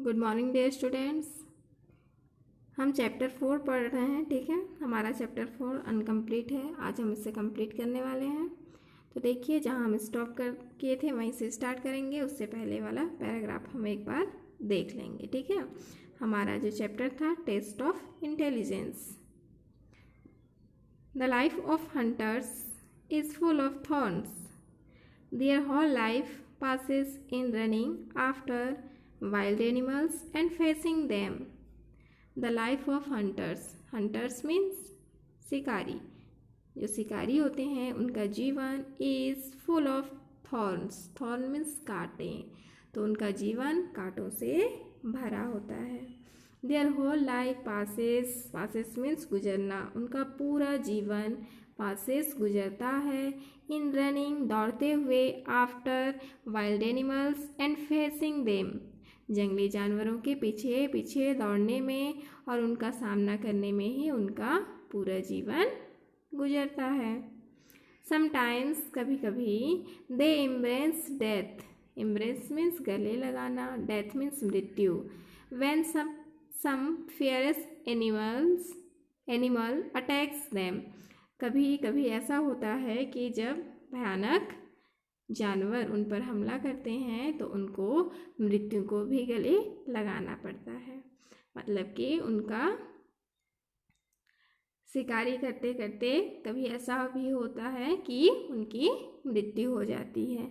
Good morning dear students. हम chapter 4 पढ़ रहे हैं, ठीक है। हमारा चैप्टर 4 अनकम्प्लीट है। आज हम इसे कंप्लीट करने वाले हैं। तो देखिए, जहाँ हम स्टॉप कर किए थे वहीं से स्टार्ट करेंगे। उससे पहले वाला पैराग्राफ हम एक बार देख लेंगे, ठीक है। हमारा जो चैप्टर था, test of intelligence. The life of hunters is full of thorns. Their whole life passes in running after wild animals and facing them. The life of hunters. Hunters means शिकारी. जो शिकारी होते हैं उनका जीवन is full of thorns. Thorn means कांटे. तो उनका जीवन कांटों से भरा होता है. Their whole life passes means गुजरना. उनका पूरा जीवन पासेस गुजरता है इन रनिंग दौड़ते हुए, after wild animals and facing them जंगली जानवरों के पीछे पीछे दौड़ने में और उनका सामना करने में ही उनका पूरा जीवन गुजरता है. समटाइम्स कभी कभी they embrace death. Embrace means गले लगाना, डेथ मीन्स मृत्यु. When some fierce animal attacks them. कभी कभी ऐसा होता है कि जब भयानक जानवर उन पर हमला करते हैं तो उनको मृत्यु को भी गले लगाना पड़ता है. मतलब कि उनका शिकारी करते करते कभी ऐसा भी होता है कि उनकी मृत्यु हो जाती है.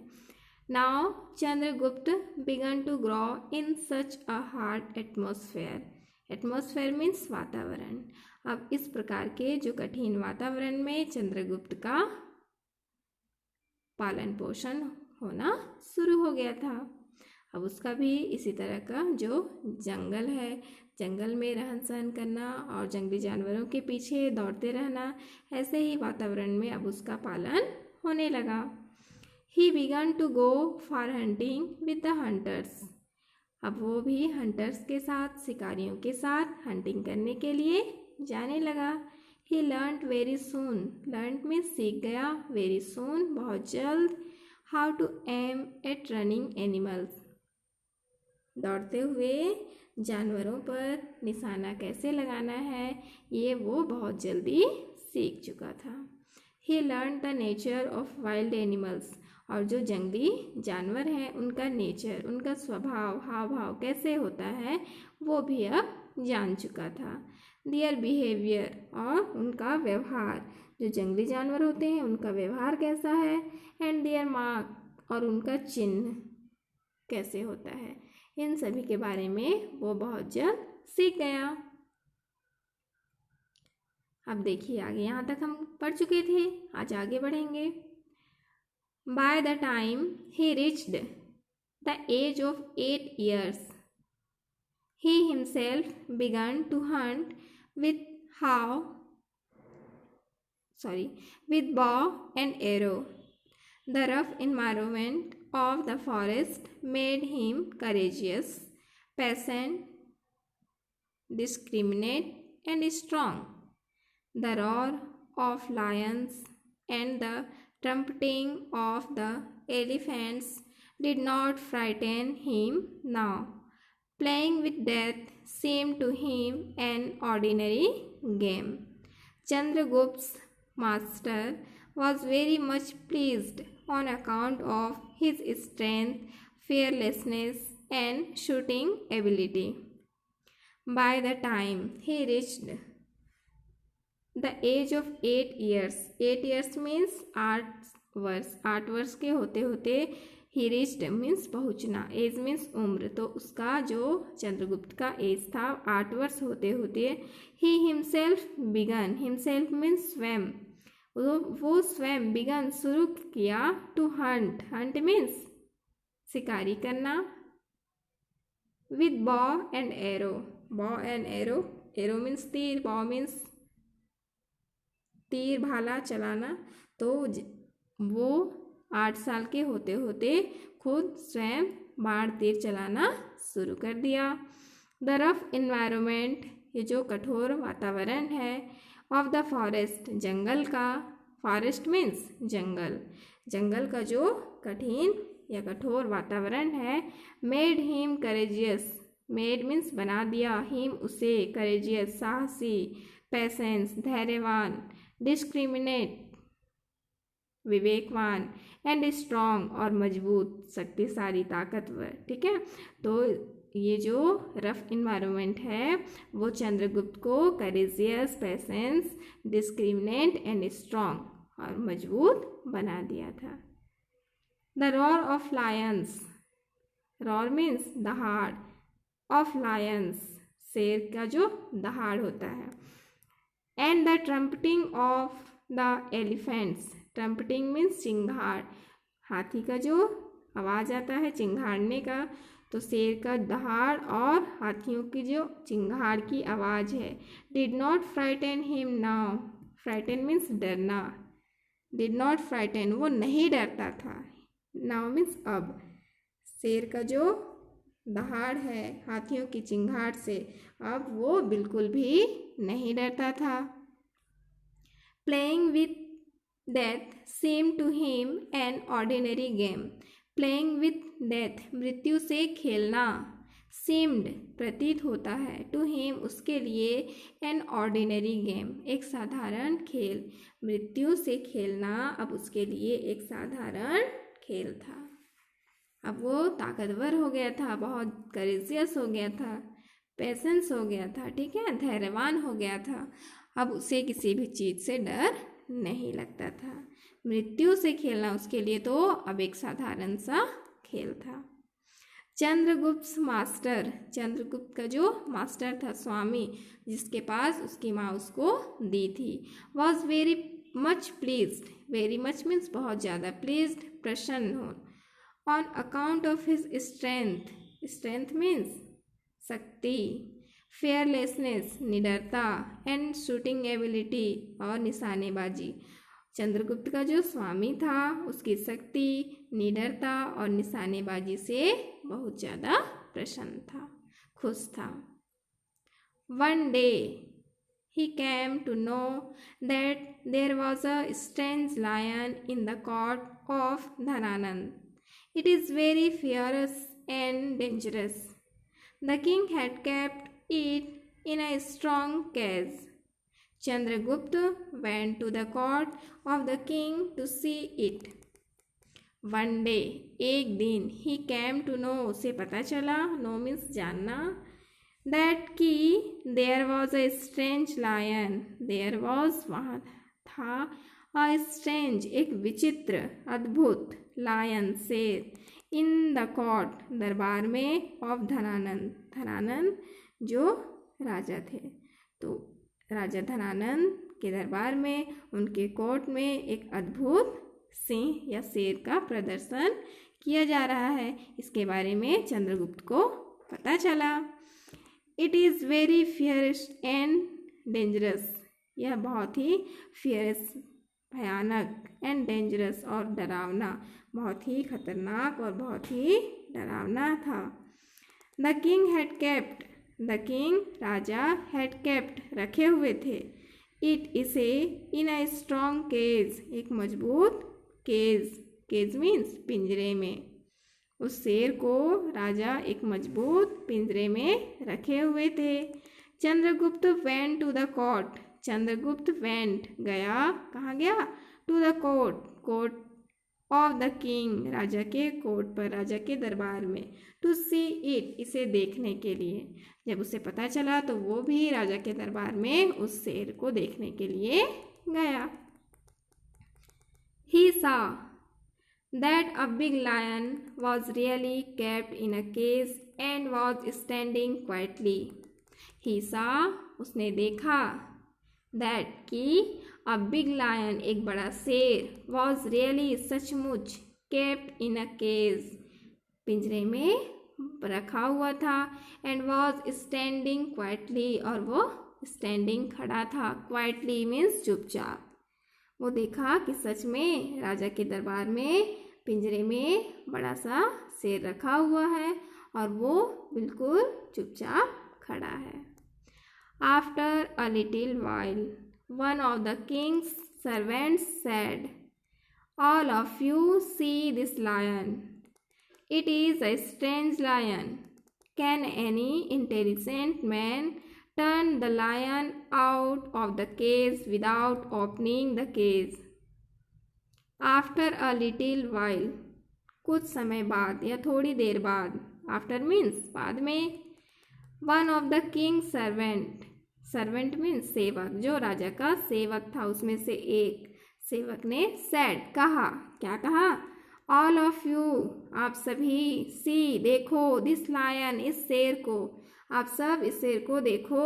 Now Chandragupta began to grow in such a hard atmosphere. Atmosphere means वातावरण. अब इस प्रकार के जो कठिन वातावरण में चंद्रगुप्त का पालन पोषण होना शुरू हो गया था. अब उसका भी इसी तरह का जो जंगल है, जंगल में रहन सहन करना और जंगली जानवरों के पीछे दौड़ते रहना, ऐसे ही वातावरण में अब उसका पालन होने लगा. He began to go for hunting with the hunters. अब वो भी हंटर्स के साथ, शिकारियों के साथ हंटिंग करने के लिए जाने लगा. He learned very soon. Learned में सीख गया, वेरी सून बहुत जल्द. How to aim at running animals. दौड़ते हुए जानवरों पर निशाना कैसे लगाना है ये वो बहुत जल्दी सीख चुका था. He learn the nature of wild animals. और जो जंगली जानवर हैं उनका नेचर, उनका स्वभाव, हाव भाव कैसे होता है वो भी अब जान चुका था. Their behaviour. और उनका व्यवहार, जो जंगली जानवर होते हैं उनका व्यवहार कैसा है. And their mark. और उनका चिन्ह कैसे होता है. इन सभी के बारे में वो बहुत जल्द सीख गया. अब देखिए आगे, यहाँ तक हम पढ़ चुके थे, आज आगे बढ़ेंगे. By the time he reached the age of 8 years, he himself began to hunt with bow and arrow. The rough environment of the forest made him courageous, patient, discriminate, and strong. The roar of lions and the trumpeting of the elephants did not frighten him now. Playing with death seemed to him an ordinary game. Chandragupt's master was very much pleased on account of his strength, fearlessness, and shooting ability. By the time he reached the age of 8 years. 8 years means 8 वर्ष. 8 वर्ष के होते होते he reached means पहुँचना, as means उम्र. तो उसका जो चंद्रगुप्त का एज था 8 वर्ष होते होते he himself began. himself means स्वयं. वो स्वयं began शुरू किया to hunt. hunt means शिकारी करना. with bow and arrow. bow and arrow. arrow means तीर, bow means तीर भाला चलाना. तो वो 8 साल के होते होते खुद स्वयं बाण तीर चलाना शुरू कर दिया. The rough environment. ये जो कठोर वातावरण है. Of the forest. जंगल का. फॉरेस्ट मीन्स जंगल. जंगल का जो कठिन या कठोर वातावरण है. Made him courageous. Made means बना दिया, हिम उसे, करेजियस साहसी, पेशेंस धैर्यवान, डिस्क्रिमिनेट विवेकवान, एंड स्ट्रॉन्ग और मजबूत शक्तिशाली ताकतवर। ठीक है, तो ये जो रफ इन्वायरमेंट है वो चंद्रगुप्त को courageous, patience, discriminate and strong और मजबूत बना दिया था। The roar of lions, roar means दहाड़, ऑफ लायंस शेर का जो दहाड़ होता है, and the trumpeting of the elephants, trumpeting means चिंगाड़, हाथी का जो आवाज़ आता है चिंगाड़ने का, तो शेर का दहाड़ और हाथियों की जो चिंगाड़ की आवाज़ है। Did not frighten him now, frighten means डरना, डिड नॉट फ्राइटन वो नहीं डरता था, नाउ मीन्स अब, शेर का जो दहाड़ है हाथियों की चिंगाड़ से अब वो बिल्कुल भी नहीं डरता था। Playing with death seemed to him an ordinary game. Playing with death मृत्यु से खेलना, seemed प्रतीत होता है, to him उसके लिए, an ordinary game एक साधारण खेल, मृत्यु से खेलना अब उसके लिए एक साधारण खेल था। अब वो ताकतवर हो गया था, बहुत करेजियस हो गया था, पेशेंस हो गया था, ठीक है, धैर्यवान हो गया था, अब उसे किसी भी चीज़ से डर नहीं लगता था। मृत्यु से खेलना उसके लिए तो अब एक साधारण सा खेल था। चंद्रगुप्त मास्टर, चंद्रगुप्त का जो मास्टर था, स्वामी, जिसके पास उसकी माँ उसको दी थी, was very much pleased, very much means बहुत ज़्यादा, प्लीज्ड प्रसन्न हो, on account of his strength, strength means शक्ति, फेयरलेसनेस निडरता, एंड शूटिंग एबिलिटी और निशानेबाजी। चंद्रगुप्त का जो स्वामी था उसकी शक्ति, निडरता और निशानेबाजी से बहुत ज़्यादा प्रसन्न था, खुश था। One day he came to know that there was a strange lion in the court of Dhananand. It is very fierce and dangerous. The king had kept it in a strong cage. Chandragupta went to the court of the king to see it. One day, एक दिन, he came to know, उसे पता चला, know means जानना, that कि there was a strange lion, there was वहाँ था, a strange एक विचित्र अद्भुत lion शेर, in the court दरबार में, of धनानंद, धनानंद जो राजा थे, तो राजा धनानंद के दरबार में, उनके कोर्ट में एक अद्भुत सिंह या शेर का प्रदर्शन किया जा रहा है। इसके बारे में चंद्रगुप्त को पता चला। It is very fierce and dangerous, यह बहुत ही फियरस भयानक, एंड डेंजरस और डरावना, बहुत ही खतरनाक और बहुत ही डरावना था। The king had kept, the king Raja, had kept रखे हुए थे, इट इसे, इन अ स्ट्रॉन्ग केज एक मजबूत केज, केज मीन्स पिंजरे में, उस शेर को राजा एक मजबूत पिंजरे में रखे हुए थे। Chandragupta went to the court, Chandragupta went गया, कहाँ गया, to the court, court of the king राजा के कोर्ट पर, राजा के दरबार में, टू सी इट इसे देखने के लिए। जब उसे पता चला तो वो भी राजा के दरबार में उस शेर को देखने के लिए गया। He saw that a big lion was really kept in a cage and was standing quietly. He saw उसने देखा, that कि a big lion एक बड़ा शेर, was really सचमुच, kept in a cage पिंजरे में रखा हुआ था, and was standing quietly और वो standing खड़ा था, quietly means चुपचाप। वो देखा कि सच में राजा के दरबार में पिंजरे में बड़ा सा शेर रखा हुआ है और वो बिल्कुल चुपचाप खड़ा है। After a little while one of the king's servants said, all of you see this lion, it is a strange lion, can any intelligent man turn the lion out of the cage without opening the cage? After a little while, कुछ समय बाद या थोड़ी देर बाद, after means बाद में, one of the king servant, servant means सेवक, जो राजा का सेवक था उसमें से एक सेवक ने सेड, कहा, क्या कहा? ऑल ऑफ यू, आप सभी, सी, देखो, दिस लायन, इस शेर को, आप सब इस शेर को देखो।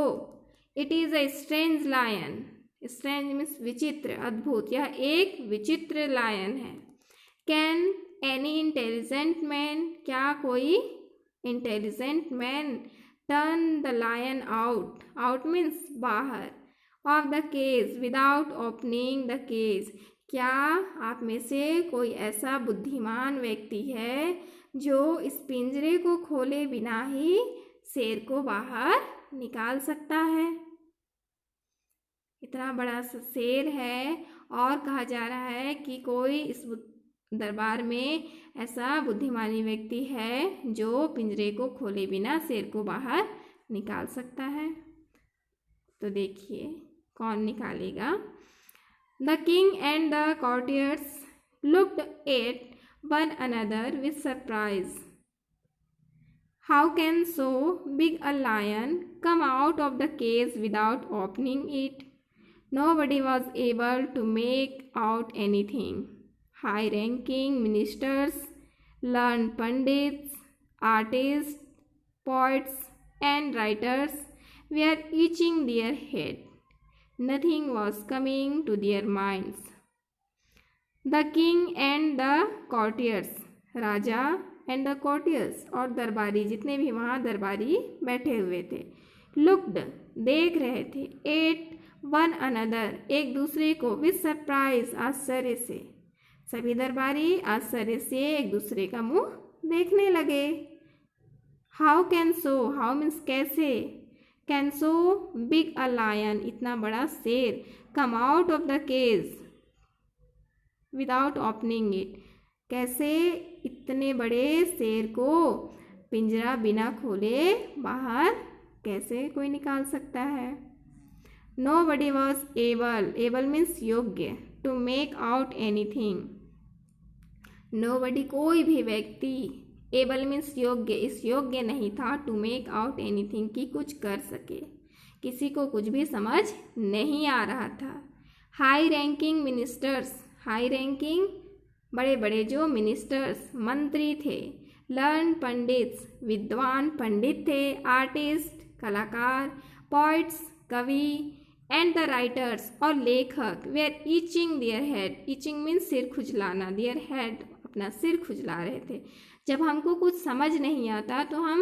It is a strange lion, strange means विचित्र, अद्भुत, यह एक विचित्र लायन है। कैन एनी इंटेलिजेंट मैन, क्या कोई intelligent man turn the lion out, out means बाहर, of the cage without opening the cage, क्या आप में से कोई ऐसा बुद्धिमान व्यक्ति है जो इस पिंजरे को खोले बिना ही शेर को बाहर निकाल सकता है? इतना बड़ा शेर है और कहा जा रहा है कि कोई इस दरबार में ऐसा बुद्धिमानी व्यक्ति है जो पिंजरे को खोले बिना शेर को बाहर निकाल सकता है। तो देखिए कौन निकालेगा। The king and the courtiers looked at one another with surprise. How can so big a lion come out of the cage without opening it? Nobody was able to make out anything. High-ranking ministers, learned pundits, artists, poets, and writers were itching their head. Nothing was coming to their minds. The king and the courtiers, Raja and the courtiers, और दरबारी, जितने भी वहाँ दरबारी बैठे हुए थे, looked, देख रहे थे, एट वन अनदर, एक दूसरे को, विद सरप्राइज, आश्चर्य से, सभी दरबारी आश्चर्य से एक दूसरे का मुंह देखने लगे। How can so, how means कैसे, can so big a lion, इतना बड़ा शेर, come out of the cage without opening it, कैसे इतने बड़े शेर को पिंजरा बिना खोले बाहर कैसे कोई निकाल सकता है। Nobody was able, able means योग्य, to make out anything. Nobody, कोई भी व्यक्ति, able मीन्स योग्य, इस योग्य नहीं था to make out anything, कि कुछ कर सके, किसी को कुछ भी समझ नहीं आ रहा था। High ranking ministers, high ranking बड़े बड़े जो मिनिस्टर्स, मंत्री थे, लर्न पंडित्स, विद्वान पंडित थे, आर्टिस्ट कलाकार, पोइट्स कवि, एंड द राइटर्स और लेखक, were itching their head, itching means सिर खुजलाना, देयर हेड अपना सिर खुजला रहे थे। जब हमको कुछ समझ नहीं आता तो हम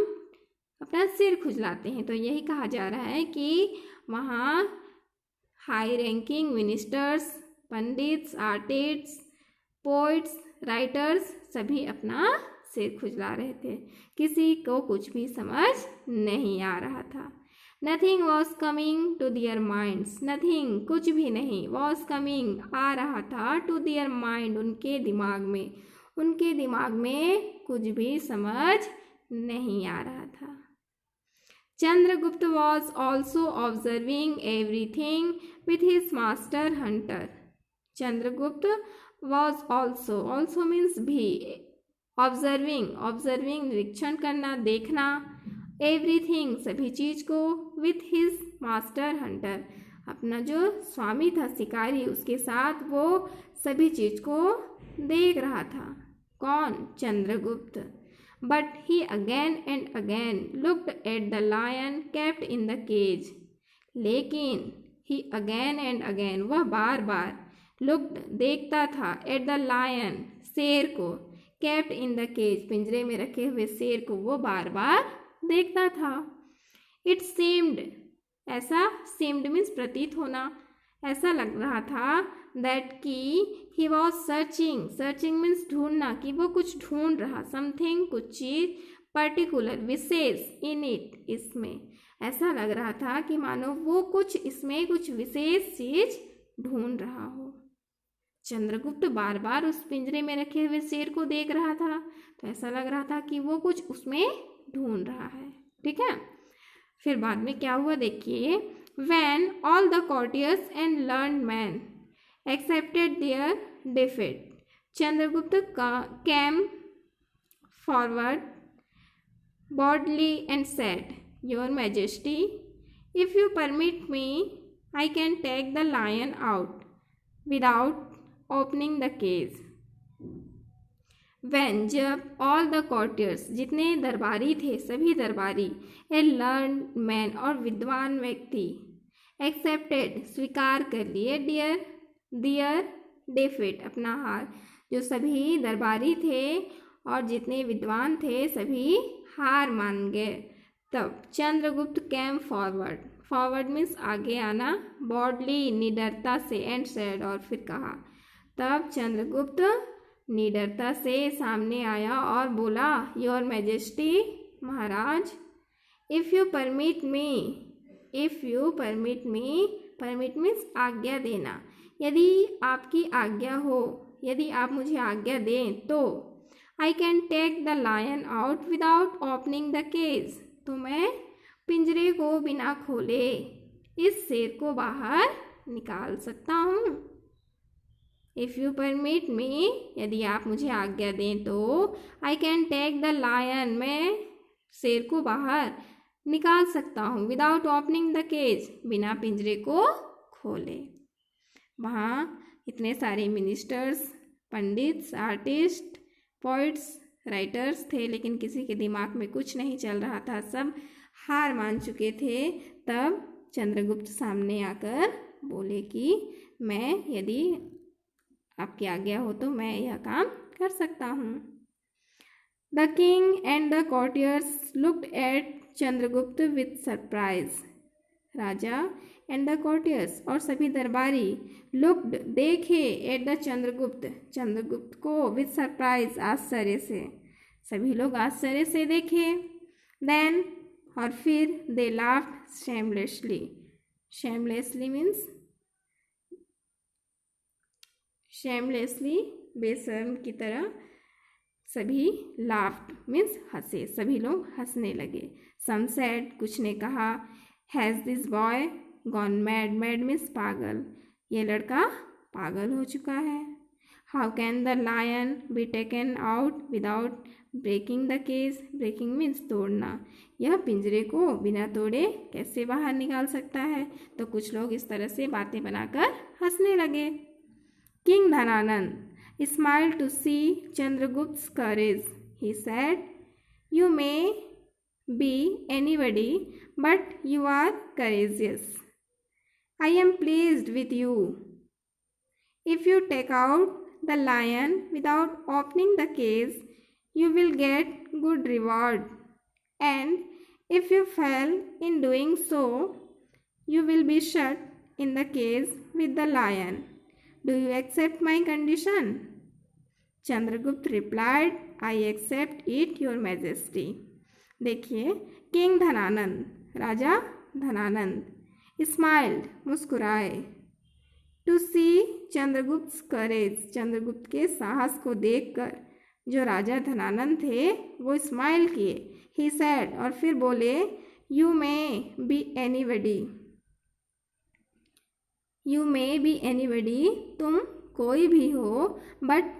अपना सिर खुजलाते हैं। तो यही कहा जा रहा है कि वहाँ high ranking ministers, pandits, artists, poets, writers सभी अपना सिर खुजला रहे थे, किसी को कुछ भी समझ नहीं आ रहा था। Nothing was coming to their minds, nothing कुछ भी नहीं, वॉज कमिंग आ रहा था, टू दियर माइंड उनके दिमाग में, उनके दिमाग में कुछ भी समझ नहीं आ रहा था। Chandragupta was also observing everything with his master Hunter, Chandragupta was also, also means भी, ऑब्जर्विंग, ऑब्जर्विंग निरीक्षण करना, देखना, एवरीथिंग सभी चीज को, विथ हिज मास्टर हंटर अपना जो स्वामी था शिकारी, उसके साथ वो सभी चीज को देख रहा था। कौन? Chandragupta. But he again and again looked at the lion kept in the cage, लेकिन ही अगेन एंड अगेन वह बार बार, लुक्ड देखता था, एट द लायन शेर को, केप्ट इन द केज पिंजरे में रखे हुए शेर को वो बार बार देखता था। इट सीम्ड, ऐसा, सीम्ड मीन्स प्रतीत होना, ऐसा लग रहा था, दैट कि he was searching, searching means ढूंढना, कि वो कुछ ढूंढ रहा, समथिंग कुछ चीज, पर्टिकुलर विशेष, इन इट इसमें, ऐसा लग रहा था कि मानो वो कुछ इसमें कुछ विशेष चीज ढूंढ रहा हो। चंद्रगुप्त बार बार उस पिंजरे में रखे हुए शेर को देख रहा था, तो ऐसा लग रहा था कि वो कुछ उसमें ढूंढ रहा है। ठीक है, फिर बाद में क्या हुआ देखिए, when all the courtiers and learned men accepted their defeat, Chandragupta came forward boldly and said, Your Majesty, if you permit me, I can take the lion out without opening the cage. When जब all the courtiers जितने दरबारी थे, सभी दरबारी, a learned man और विद्वान व्यक्ति, accepted स्वीकार कर लिए, their defeat अपना हार, जो सभी दरबारी थे और जितने विद्वान थे सभी हार मान गए, तब चंद्रगुप्त कैम फॉरवर्ड मीन्स आगे आना, बॉडली निडरता से, एंड सेड और फिर कहा, तब चंद्रगुप्त निडरता से सामने आया और बोला, your majesty Maharaj, if you permit me, permit means आज्ञा देना, यदि आपकी आज्ञा हो, यदि आप मुझे आज्ञा दें तो I can take the lion out without opening the cage, तो मैं पिंजरे को बिना खोले इस शेर को बाहर निकाल सकता हूँ। इफ़ यू परमिट मी, यदि आप मुझे आज्ञा दें तो I can take the lion, मैं शेर को बाहर निकाल सकता हूँ, विदाउट ओपनिंग द केज, बिना पिंजरे को खोले। वहाँ इतने सारे ministers, pandits, artist, poets, writers थे, लेकिन किसी के दिमाग में कुछ नहीं चल रहा था, सब हार मान चुके थे। तब चंद्रगुप्त सामने आकर बोले कि मैं, यदि आपकी आज्ञा हो तो मैं यह काम कर सकता हूँ। The king and the courtiers looked at Chandragupta with surprise, राजा एंड द कॉर्टियर्स और सभी दरबारी लुक्ड देखे, एट द चंद्रगुप्त को विथ सरप्राइज आश्चर्य से, सभी लोग आश्चर्य से देखे। देन और फिर दे लाफ्ड शेमलेसली मीन्स शेमलेसली, बेशर्म की तरह, सभी लाफ्ड मीन्स हंसे, सभी लोग हंसने लगे। सम सेड, कुछ ने कहा, has this boy gone mad, mad means पागल, ये लड़का पागल हो चुका है। How can the lion be taken out without breaking the cage, breaking means तोड़ना, यह पिंजरे को बिना तोड़े कैसे बाहर निकाल सकता है। तो कुछ लोग इस तरह से बातें बनाकर हंसने लगे। King Dhanananda smiled to see Chandragupta's courage. He said, You may be anybody, but you are courageous. I am pleased with you. If you take out the lion without opening the cage, you will get good reward. And if you fail in doing so, you will be shut in the cage with the lion. Do you accept my condition? Chandragupta replied, I accept it, your majesty. देखिए, king Dhanananda, राजा Dhanananda, smiled मुस्कुराए, to सी चंद्रगुप्त करेज, चंद्रगुप्त के साहस को देखकर जो राजा धनानंद थे वो smile किए। ही सेड, और फिर बोले, यू मे बी एनीबडी, तुम कोई भी हो, बट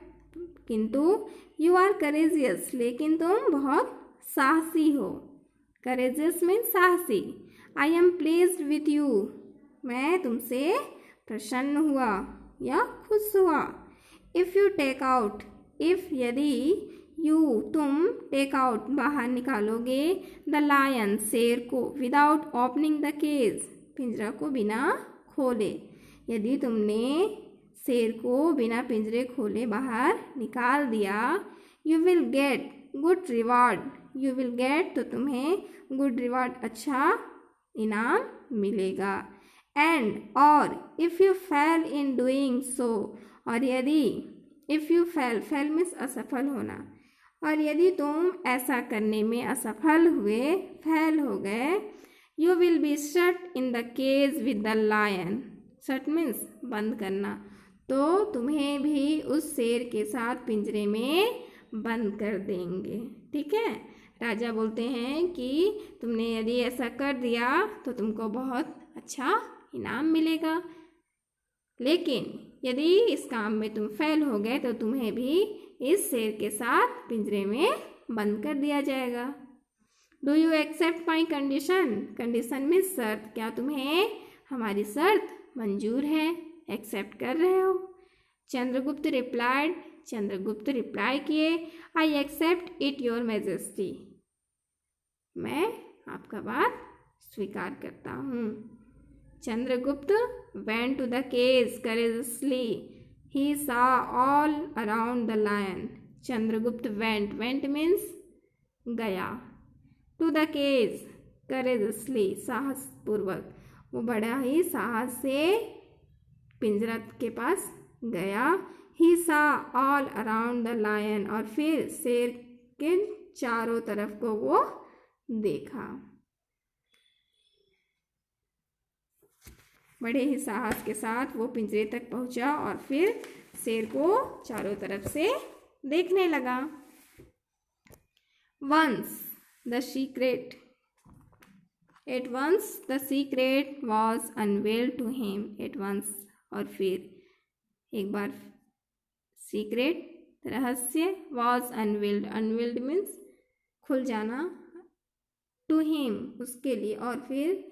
किंतु यू आर करेजियस, लेकिन तुम बहुत साहसी हो। करेजियस मीन साहसी। I am pleased with you, मैं तुमसे प्रसन्न हुआ या खुश हुआ। If you take out, if यदि, यू तुम, टेक आउट बाहर निकालोगे, द लायन शेर को, विदाउट ओपनिंग द केज पिंजरा को बिना खोले, यदि तुमने शेर को बिना पिंजरे खोले बाहर निकाल दिया, you will get good reward, you will get तो तुम्हें गुड रिवार्ड अच्छा इनाम मिलेगा। एंड और if you fail in doing so, और यदि, if you fail, fail means असफल होना, और यदि तुम ऐसा करने में असफल हुए, फेल हो गए, you will be shut in the cage with the lion, shut means बंद करना, तो तुम्हें भी उस शेर के साथ पिंजरे में बंद कर देंगे। ठीक है, राजा बोलते हैं कि तुमने यदि ऐसा कर दिया तो तुमको बहुत अच्छा इनाम मिलेगा, लेकिन यदि इस काम में तुम फेल हो गए तो तुम्हें भी इस शेर के साथ पिंजरे में बंद कर दिया जाएगा। Do you accept my condition? Condition में शर्त, क्या तुम्हें हमारी शर्त मंजूर है, एक्सेप्ट कर रहे हो? चंद्रगुप्त रिप्लाइड, चंद्रगुप्त रिप्लाई किए, I accept it your majesty, मैं आपका बात स्वीकार करता हूँ। Chandragupta went to the cage courageously. He saw all around the lion. Chandragupta went means गया, to the cage courageously साहस पूर्वक, वो बड़ा ही साहस से पिंजरा के पास गया। He saw all around the lion, और फिर शेर के चारों तरफ को वो देखा। बड़े ही साहस के साथ वो पिंजरे तक पहुंचा और फिर शेर को चारों तरफ से देखने लगा। Once the secret, at once the secret was unveiled to him. At once, और फिर एक बार सीक्रेट रहस्य was unveiled, unveiled means खुल जाना, to him उसके लिए, और फिर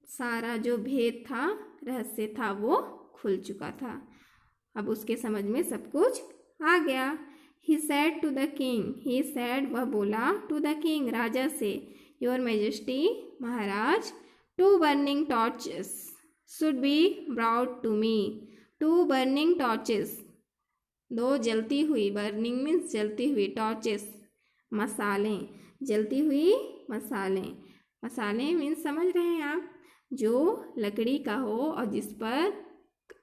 सारा जो भेद था, रहस्य था, वो खुल चुका था। अब उसके समझ में सब कुछ आ गया। He said to the king, he said वह बोला, to the king राजा से, your majesty Maharaj, 2 burning torches should be brought to me. 2 burning torches, 2 जलती हुई, burning means जलती हुई, torches मसालें, जलती हुई मसालें, मसालें मीन्स समझ रहे हैं आप, जो लकड़ी का हो और जिस पर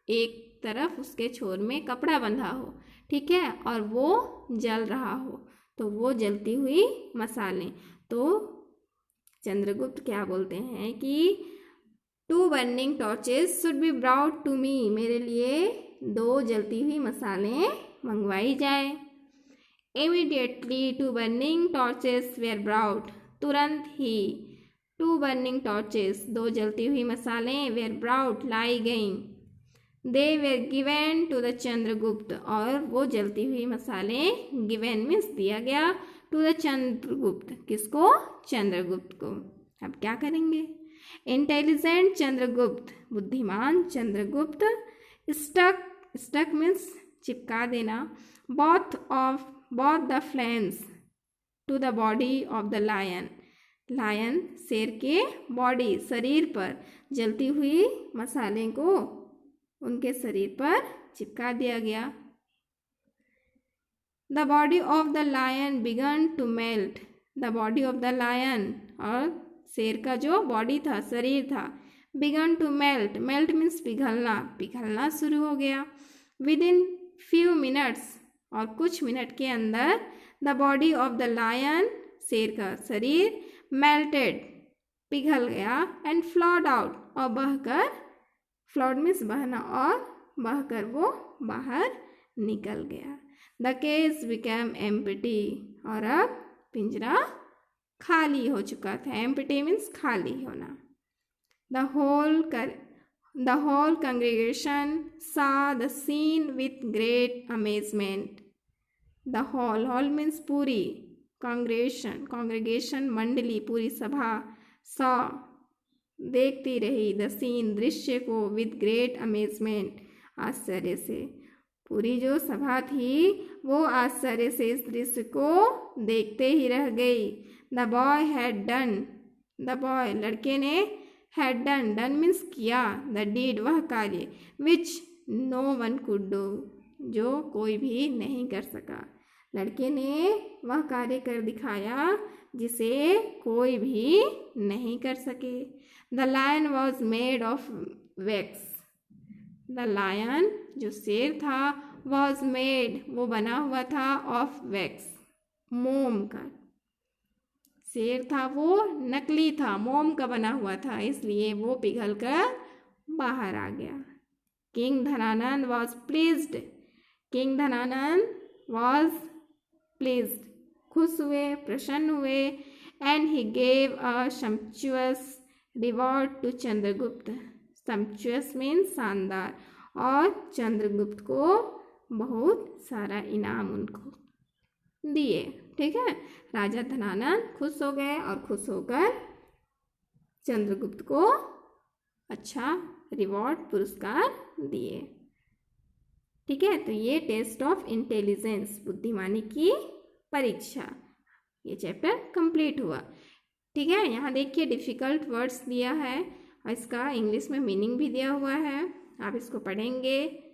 एक तरफ उसके छोर में कपड़ा बंधा हो, ठीक है, और वो जल रहा हो, तो वो जलती हुई मसालें। तो चंद्रगुप्त क्या बोलते हैं कि 2 burning torches should be brought to me, मेरे लिए 2 जलती हुई मसालें मंगवाई जाए। Immediately 2 burning torches were brought, तुरंत ही 2 burning torches, 2 जलती हुई मसालें were brought, लाई गईं। They were given to the Chandragupta, और वो जलती हुई मसालें given मीन्स दिया गया, to the चंद्रगुप्त, किसको? चंद्रगुप्त को। अब क्या करेंगे? इंटेलिजेंट चंद्रगुप्त, बुद्धिमान चंद्रगुप्त, स्टक मीन्स चिपका देना, both the flames to the body of the lion, lion शेर के बॉडी शरीर पर जलती हुई मसाले को उनके शरीर पर चिपका दिया गया। The body of the lion began to melt, the body of the lion, और शेर का जो बॉडी था, शरीर था, began to melt, melt means पिघलना, पिघलना शुरू हो गया। विद इन फ्यू मिनट्स, और कुछ मिनट के अंदर, the body of the lion, शेर का शरीर, मेल्टेड, पिघल गया, एंड फ्लॉड आउट, और बहकर, फ्लॉड मीन्स बहना, और बहकर वो बाहर निकल गया। द केज बिकेम एम्प्टी, और अब पिंजरा खाली हो चुका था। एम्प्टी मीन्स खाली होना। The whole congregation saw the scene with great amazement. The hall means पूरी, congregation मंडली, पूरी सभा, saw देखती रही, the scene दृश्य को, with great amazement आश्चर्य से, पूरी जो सभा थी वो आश्चर्य से इस दृश्य को देखते ही रह गई। The boy had done, the boy लड़के ने, had done means किया, the deed वह कार्य, which no one could do जो कोई भी नहीं कर सका। लड़के ने वह कार्य कर दिखाया जिसे कोई भी नहीं कर सके। The lion was made of wax, the lion जो शेर था, was made वो बना हुआ था, of wax मोम का, शेर था वो नकली था, मोम का बना हुआ था, इसलिए वो पिघल कर बाहर आ गया। King Dhanananda was pleased, king Dhanananda was pleased खुश हुए, प्रसन्न हुए। And he gave a sumptuous reward to Chandragupta. Sumptuous means शानदार, और चंद्रगुप्त को बहुत सारा इनाम उनको दिए। ठीक है, राजा धनानंद खुश हो गए और खुश होकर चंद्रगुप्त को अच्छा रिवॉर्ड पुरस्कार दिए। ठीक है, तो ये टेस्ट ऑफ इंटेलिजेंस, बुद्धिमानी की परीक्षा, ये चैप्टर कंप्लीट हुआ। ठीक है, यहाँ देखिए डिफ़िकल्ट वर्ड्स दिया है और इसका इंग्लिश में मीनिंग भी दिया हुआ है, आप इसको पढ़ेंगे।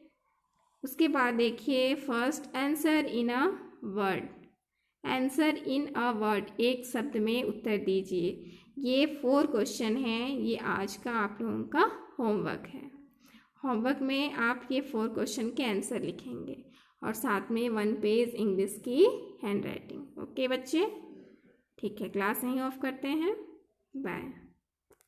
उसके बाद देखिए first answer in a word. Answer in a word, एक शब्द में उत्तर दीजिए। ये 4 क्वेश्चन हैं, ये आज का आप लोगों का होमवर्क है। होमवर्क में आप ये 4 क्वेश्चन के आंसर लिखेंगे और साथ में 1 पेज इंग्लिश की हैंड राइटिंग। ओके बच्चे, ठीक है, क्लास यहीं ऑफ करते हैं, बाय।